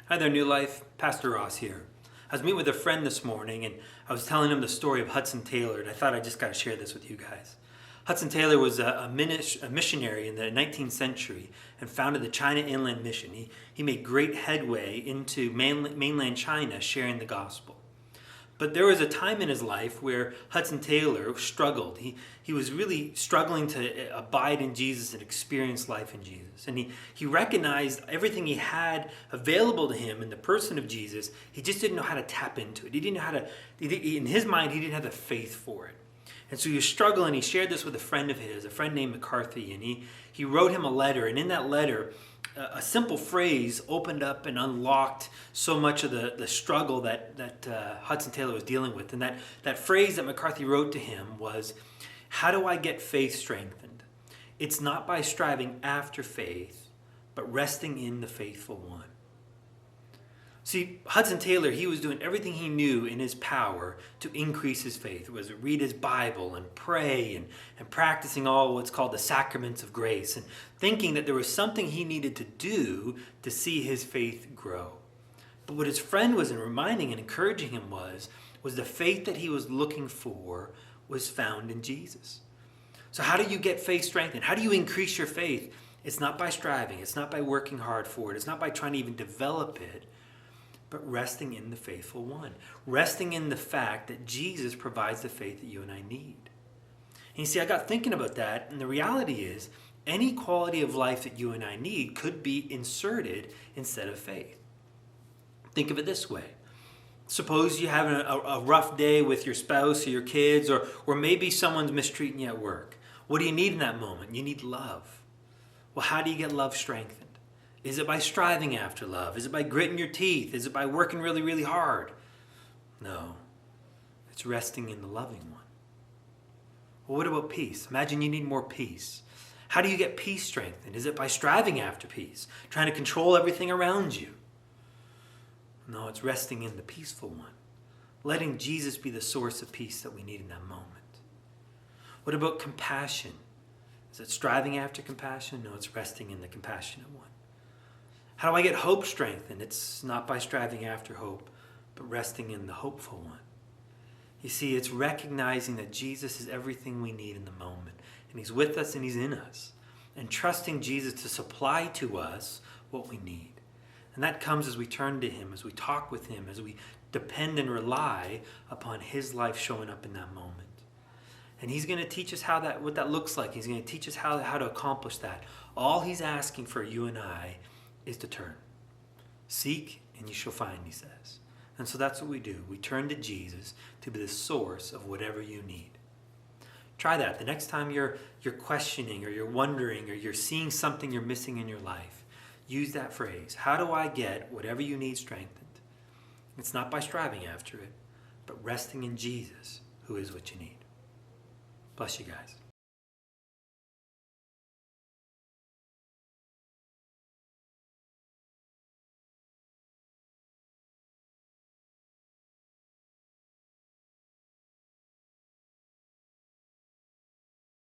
Hi there, New Life. Pastor Ross here. I was meeting with a friend this morning and I was telling him the story of Hudson Taylor, and I thought I just got to share this with you guys. Hudson Taylor was a missionary in the 19th century and founded the China Inland Mission. He made great headway into mainland China sharing the gospel. But there was a time in his life where Hudson Taylor struggled. He was really struggling to abide in Jesus and experience life in Jesus. And he recognized everything he had available to him in the person of Jesus. He just didn't know how to tap into it. He didn't know how to, in his mind, he didn't have the faith for it. And so he was struggling. He shared this with a friend of his, a friend named McCarthy. And he wrote him a letter. And in that letter, a simple phrase opened up and unlocked so much of the struggle that Hudson Taylor was dealing with. And that phrase that McCarthy wrote to him was, "How do I get faith strengthened? It's not by striving after faith, but resting in the faithful one." See, Hudson Taylor, he was doing everything he knew in his power to increase his faith. It was read his Bible and pray and practicing all what's called the sacraments of grace and thinking that there was something he needed to do to see his faith grow. But what his friend was reminding and encouraging him was the faith that he was looking for was found in Jesus. So how do you get faith strengthened? How do you increase your faith? It's not by striving. It's not by working hard for it. It's not by trying to even develop it. But resting in the faithful one. Resting in the fact that Jesus provides the faith that you and I need. And you see, I got thinking about that, and the reality is, any quality of life that you and I need could be inserted instead of faith. Think of it this way. Suppose you're having a rough day with your spouse or your kids, or maybe someone's mistreating you at work. What do you need in that moment? You need love. Well, how do you get love strengthened? Is it by striving after love? Is it by gritting your teeth? Is it by working really, really hard? No. It's resting in the loving one. Well, what about peace? Imagine you need more peace. How do you get peace strengthened? Is it by striving after peace? Trying to control everything around you? No, it's resting in the peaceful one. Letting Jesus be the source of peace that we need in that moment. What about compassion? Is it striving after compassion? No, it's resting in the compassionate one. How do I get hope strengthened? It's not by striving after hope, but resting in the hopeful one. You see, it's recognizing that Jesus is everything we need in the moment. And he's with us and he's in us. And trusting Jesus to supply to us what we need. And that comes as we turn to him, as we talk with him, as we depend and rely upon his life showing up in that moment. And he's going to teach us what that looks like. He's going to teach us how to accomplish that. All he's asking for you and I is to turn. Seek and you shall find, he says. And so that's what we do. We turn to Jesus to be the source of whatever you need. Try that. The next time you're questioning or you're wondering or you're seeing something you're missing in your life, use that phrase. How do I get whatever you need strengthened? It's not by striving after it, but resting in Jesus, who is what you need. Bless you guys.